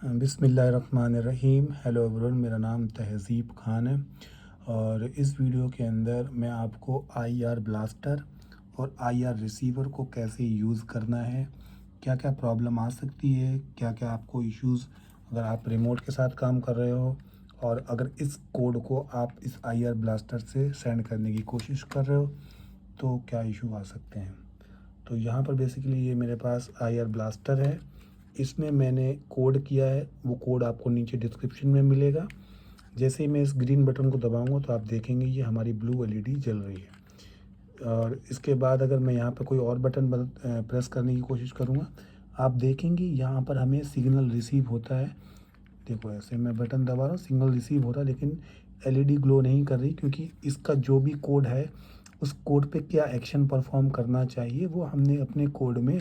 बिस्मिल्लाहिर्रहमानिर्रहीम। Hello everyone, मेरा नाम तहज़ीब खान है और इस वीडियो के अंदर मैं आपको आईआर ब्लास्टर और आईआर रिसीवर को कैसे यूज़ करना है, क्या क्या प्रॉब्लम आ सकती है, क्या क्या आपको इश्यूज़ अगर आप रिमोट के साथ काम कर रहे हो और अगर इस कोड को आप इस आईआर ब्लास्टर से सेंड करने की कोशिश कर रहे हो तो क्या इशू आ सकते हैं। तो यहाँ पर बेसिकली ये मेरे पास आईआर ब्लास्टर है, इसमें मैंने कोड किया है, वो कोड आपको नीचे डिस्क्रिप्शन में मिलेगा। जैसे ही मैं इस ग्रीन बटन को दबाऊंगा तो आप देखेंगे ये हमारी ब्लू एलईडी जल रही है। और इसके बाद अगर मैं यहाँ पर कोई और बटन प्रेस करने की कोशिश करूँगा, आप देखेंगे यहाँ पर हमें सिग्नल रिसीव होता है। देखो ऐसे मैं बटन दबा रहा हूँ, सिग्नल रिसीव हो रहा है, लेकिन एलईडी ग्लो नहीं कर रही, क्योंकि इसका जो भी कोड है उस कोड पे क्या एक्शन परफॉर्म करना चाहिए वो हमने अपने कोड में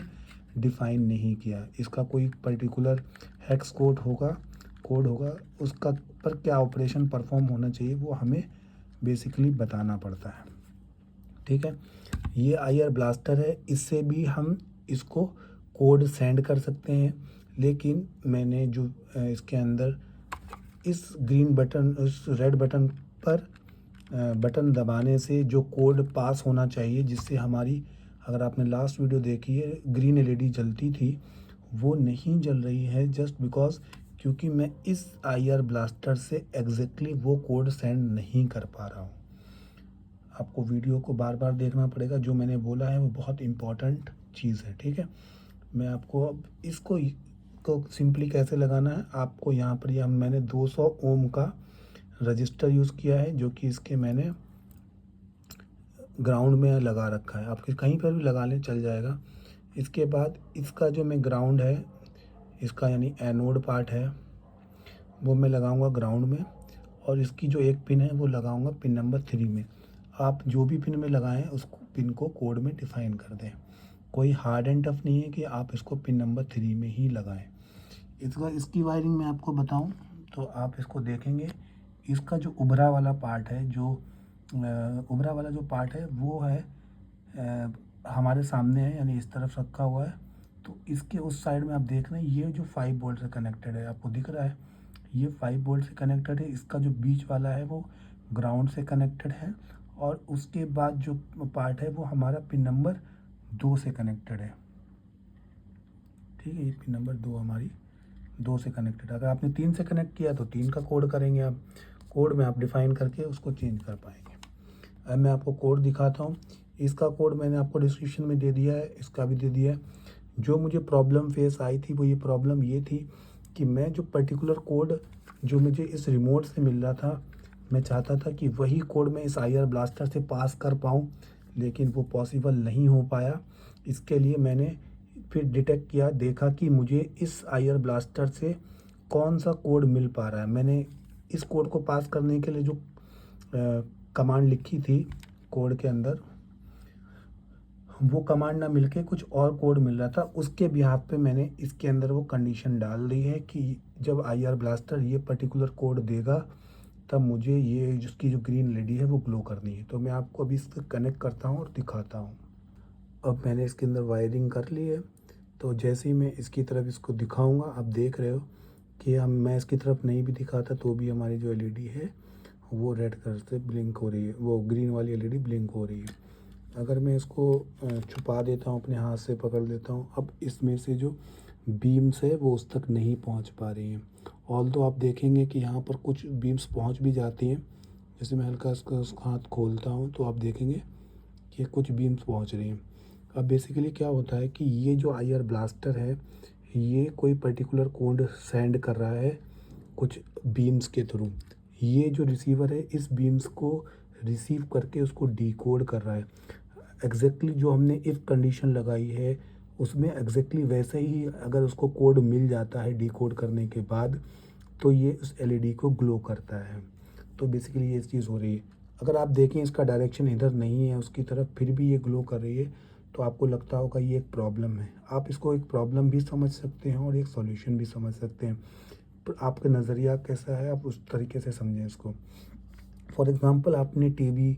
डिफ़ाइन नहीं किया। इसका कोई पर्टिकुलर हेक्स कोड होगा, उसका पर क्या ऑपरेशन परफॉर्म होना चाहिए वो हमें बेसिकली बताना पड़ता है। ठीक है, ये आईआर ब्लास्टर है, इससे भी हम इसको कोड सेंड कर सकते हैं। लेकिन मैंने जो इसके अंदर इस ग्रीन बटन, इस रेड बटन पर बटन दबाने से जो कोड पास होना चाहिए, जिससे हमारी, अगर आपने लास्ट वीडियो देखी है, ग्रीन एलईडी जलती थी, वो नहीं जल रही है जस्ट बिकॉज क्योंकि मैं इस आईआर ब्लास्टर से एग्जैक्टली वो कोड सेंड नहीं कर पा रहा हूँ। आपको वीडियो को बार बार देखना पड़ेगा, जो मैंने बोला है वो बहुत इम्पॉर्टेंट चीज़ है। ठीक है, मैं आपको अब इसको को सिंपली कैसे लगाना है, आपको यहाँ पर यह मैंने 200 ओम का रजिस्टर यूज़ किया है, जो कि इसके मैंने ग्राउंड में लगा रखा है। आप कहीं पर भी लगा लें चल जाएगा। इसके बाद इसका जो मैं ग्राउंड है, इसका यानी एनोड पार्ट है, वो मैं लगाऊंगा ग्राउंड में, और इसकी जो एक पिन है वो लगाऊंगा पिन नंबर 3 में। आप जो भी पिन में लगाएं उस पिन को कोड में डिफाइन कर दें। कोई हार्ड एंड टफ नहीं है कि आप इसको पिन नंबर 3 में ही लगाएं। इसकी वायरिंग मैं आपको बताऊं तो आप इसको देखेंगे, इसका जो उभरा वाला पार्ट है, जो उभरा वाला जो पार्ट है वो है हमारे सामने है, यानी इस तरफ रखा हुआ है। तो इसके उस साइड में आप देख रहे हैं ये जो 5 वोल्ट से कनेक्टेड है, आपको दिख रहा है ये 5 वोल्ट से कनेक्टेड है। इसका जो बीच वाला है वो ग्राउंड से कनेक्टेड है, और उसके बाद जो पार्ट है वो हमारा पिन नंबर 2 से कनेक्टेड है। ठीक है, ये पिन नंबर 2 हमारी 2 से कनेक्टेड। अगर आपने 3 से कनेक्ट किया तो 3 का कोड करेंगे, आप कोड में आप डिफाइन करके उसको चेंज कर पाएंगे। अब मैं आपको कोड दिखाता हूँ। इसका कोड मैंने आपको डिस्क्रिप्शन में दे दिया है, इसका भी दे दिया है। जो मुझे प्रॉब्लम फेस आई थी वो ये प्रॉब्लम ये थी कि मैं जो पर्टिकुलर कोड जो मुझे इस रिमोट से मिल रहा था, मैं चाहता था कि वही कोड मैं इस आईआर ब्लास्टर से पास कर पाऊँ, लेकिन वो पॉसिबल नहीं हो पाया। इसके लिए मैंने फिर डिटेक्ट किया, देखा कि मुझे इस आईआर ब्लास्टर से कौन सा कोड मिल पा रहा है। मैंने इस कोड को पास करने के लिए जो कमांड लिखी थी कोड के अंदर, वो कमांड ना मिलके कुछ और कोड मिल रहा था। उसके बिहाफ पे मैंने इसके अंदर वो कंडीशन डाल दी है कि जब आईआर ब्लास्टर ये पर्टिकुलर कोड देगा तब मुझे ये जिसकी जो ग्रीन एलईडी है वो ग्लो करनी है। तो मैं आपको अभी इससे कनेक्ट करता हूँ और दिखाता हूँ। अब मैंने इसके अंदर वायरिंग कर ली है, तो जैसे ही मैं इसकी तरफ इसको दिखाऊंगा, आप देख रहे हो कि मैं इसकी तरफ नहीं भी दिखाता तो भी हमारी जो एलईडी है वो रेड कलर से ब्लिंक हो रही है, वो ग्रीन वाली एलईडी ब्लिंक हो रही है। अगर मैं इसको छुपा देता हूँ, अपने हाथ से पकड़ लेता हूँ, अब इसमें से जो बीम्स है वो उस तक नहीं पहुँच पा रही हैं। ऑल तो आप देखेंगे कि यहाँ पर कुछ बीम्स पहुँच भी जाती हैं। जैसे मैं हल्का उसका हाथ खोलता हूँ तो आप देखेंगे कि कुछ बीम्स पहुँच रही हैं। अब बेसिकली क्या होता है कि ये जो आईआर ब्लास्टर है ये कोई पर्टिकुलर कोड सेंड कर रहा है कुछ बीम्स के थ्रू। ये जो रिसीवर है इस बीम्स को रिसीव करके उसको डिकोड कर रहा है। एग्जैक्टली जो हमने इफ कंडीशन लगाई है उसमें एग्जैक्टली वैसे ही अगर उसको कोड मिल जाता है डिकोड करने के बाद, तो ये उस एलईडी को ग्लो करता है। तो बेसिकली ये चीज़ हो रही है। अगर आप देखें इसका डायरेक्शन इधर नहीं है उसकी तरफ, फिर भी ये ग्लो कर रही है, तो आपको लगता होगा ये एक प्रॉब्लम है। आप इसको एक प्रॉब्लम भी समझ सकते हैं और एक सॉल्यूशन भी समझ सकते हैं। पर आपका नज़रिया कैसा है, आप उस तरीके से समझें इसको। फॉर एग्ज़ाम्पल, आपने टीवी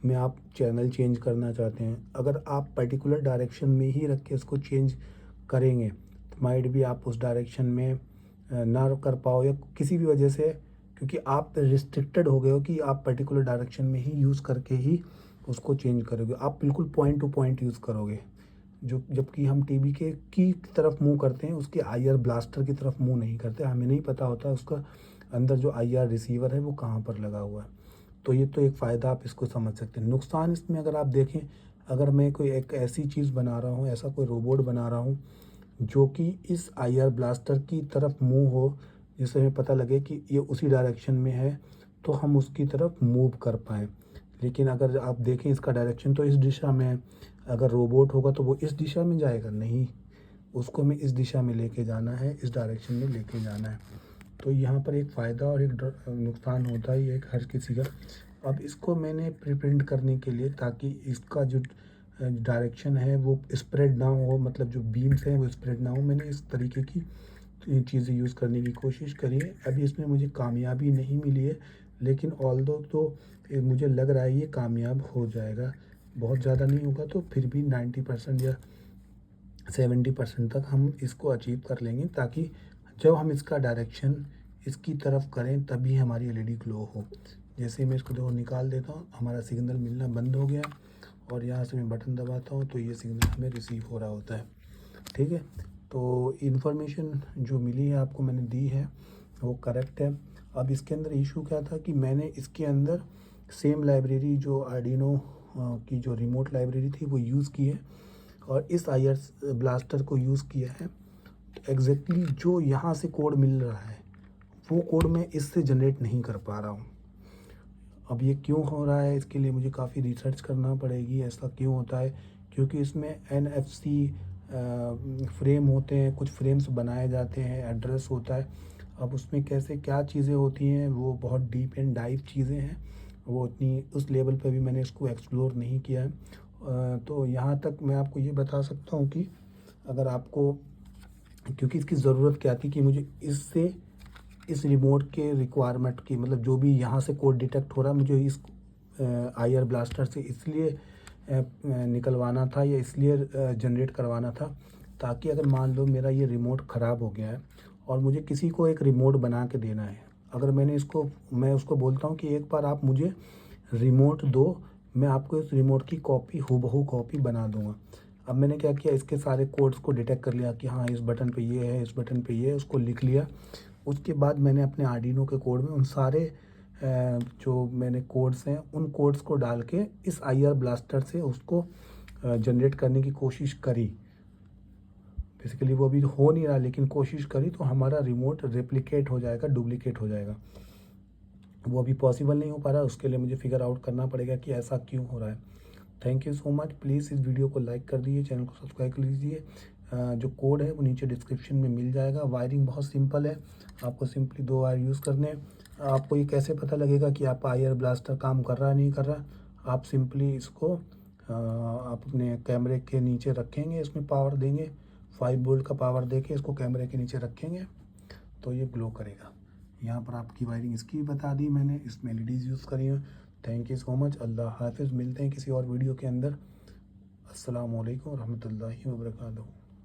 में आप चैनल चेंज करना चाहते हैं, अगर आप पर्टिकुलर डायरेक्शन में ही रख के इसको चेंज करेंगे तो माइट भी आप उस डायरेक्शन में ना कर पाओ या किसी भी वजह से, क्योंकि आप रिस्ट्रिक्टेड हो गए हो कि आप पर्टिकुलर डायरेक्शन में ही यूज़ करके ही उसको चेंज करोगे, आप बिल्कुल पॉइंट टू पॉइंट यूज़ करोगे। जो जबकि हम टीवी के की तरफ मुँह करते हैं, उसके आईआर ब्लास्टर की तरफ मुँह नहीं करते, हमें नहीं पता होता उसका अंदर जो आईआर रिसीवर है वो कहाँ पर लगा हुआ है। तो ये तो एक फ़ायदा आप इसको समझ सकते हैं। नुकसान इसमें अगर आप देखें, अगर मैं कोई एक ऐसी चीज़ बना रहा हूँ, ऐसा कोई रोबोट बना रहा हूँ जो कि इस आईआर ब्लास्टर की तरफ मुँह हो, जिससे हमें पता लगे कि ये उसी डायरेक्शन में है, तो हम उसकी तरफ मूव कर पाएँ। लेकिन अगर आप देखें इसका डायरेक्शन तो इस दिशा में है, अगर रोबोट होगा तो वो इस दिशा में जाएगा? नहीं, उसको हमें इस दिशा में लेके जाना है, इस डायरेक्शन में लेके जाना है। तो यहाँ पर एक फ़ायदा और एक नुकसान होता ही है हर किसी का। अब इसको मैंने प्रिप्रिंट करने के लिए, ताकि इसका जो डायरेक्शन है वो स्प्रेड ना हो, मतलब जो बीम्स हैं वो स्प्रेड ना हो, मैंने इस तरीके की चीज़ें यूज़ करने की कोशिश करी है। अभी इसमें मुझे कामयाबी नहीं मिली है, लेकिन ऑल्दो तो मुझे लग रहा है ये कामयाब हो जाएगा। बहुत ज़्यादा नहीं होगा तो फिर भी 90% या 70% तक हम इसको अचीव कर लेंगे, ताकि जब हम इसका डायरेक्शन इसकी तरफ करें तभी हमारी एलईडी ग्लो हो। जैसे ही मैं इसको देखो निकाल देता हूँ, हमारा सिग्नल मिलना बंद हो गया, और यहाँ से मैं बटन दबाता हूँ तो ये सिग्नल हमें रिसीव हो रहा होता है। ठीक है, तो इन्फॉर्मेशन जो मिली है आपको मैंने दी है वो करेक्ट है। अब इसके अंदर इशू क्या था कि मैंने इसके अंदर सेम लाइब्रेरी जो आर्डिनो की जो रिमोट लाइब्रेरी थी वो यूज़ की है, और इस आईआर ब्लास्टर को यूज़ किया है। तो एग्जैक्टली जो यहाँ से कोड मिल रहा है वो कोड मैं इससे जनरेट नहीं कर पा रहा हूँ। अब ये क्यों हो रहा है, इसके लिए मुझे काफ़ी रिसर्च करना पड़ेगी, ऐसा क्यों होता है, क्योंकि इसमें एनएफसी फ्रेम होते हैं, कुछ फ्रेम्स बनाए जाते हैं, एड्रेस होता है। अब उसमें कैसे क्या चीज़ें होती हैं वो बहुत डीप एंड डाइव चीज़ें हैं, वो उतनी उस लेवल पे भी मैंने इसको एक्सप्लोर नहीं किया है। तो यहाँ तक मैं आपको ये बता सकता हूँ कि अगर आपको, क्योंकि इसकी ज़रूरत क्या थी कि मुझे इससे इस रिमोट के रिक्वायरमेंट की, मतलब जो भी यहाँ से कोड डिटेक्ट हो रहा है मुझे इस आईआर ब्लास्टर से इसलिए निकलवाना था या इसलिए जनरेट करवाना था, ताकि अगर मान लो मेरा ये रिमोट ख़राब हो गया है और मुझे किसी को एक रिमोट बना के देना है, अगर मैं उसको बोलता हूँ कि एक बार आप मुझे रिमोट दो, मैं आपको इस रिमोट की कॉपी हूबहू कॉपी बना दूंगा। अब मैंने क्या किया, इसके सारे कोड्स को डिटेक्ट कर लिया कि हाँ इस बटन पे ये है, इस बटन पे ये है, उसको लिख लिया। उसके बाद मैंने अपने आर्डिनो के कोड में उन सारे जो मैंने कोड्स हैं उन कोड्स को डाल के इस आईआर ब्लास्टर से उसको जनरेट करने की कोशिश करी। बेसिकली वो अभी हो नहीं रहा, लेकिन कोशिश करी तो हमारा रिमोट रेप्लिकेट हो जाएगा, डुप्लीकेट हो जाएगा। वो अभी पॉसिबल नहीं हो पा रहा, उसके लिए मुझे फिगर आउट करना पड़ेगा कि ऐसा क्यों हो रहा है। Thank you so much. Please इस वीडियो को लाइक कर दीजिए, चैनल को सब्सक्राइब कर लीजिए। जो कोड है वो नीचे डिस्क्रिप्शन में मिल जाएगा। वायरिंग बहुत सिंपल है, आपको सिंपली 2 वायर यूज़ करने हैं। आपको ये कैसे पता लगेगा कि आपका आईआर ब्लास्टर काम कर रहा है नहीं कर रहा, आप सिंपली इसको आप अपने कैमरे के नीचे रखेंगे, इसमें पावर देंगे, 5 वोल्ट का पावर देके इसको कैमरे के नीचे रखेंगे तो ये ग्लो करेगा। यहाँ पर आपकी वायरिंग इसकी भी बता दी मैंने, इसमें एलईडीज़ यूज़ करी हैं। Thank you so much. अल्लाह हाफ़िज़। मिलते हैं किसी और वीडियो के अंदर। अस्सलाम वालेकुम रहमतुल्लाहि व बरकातहू।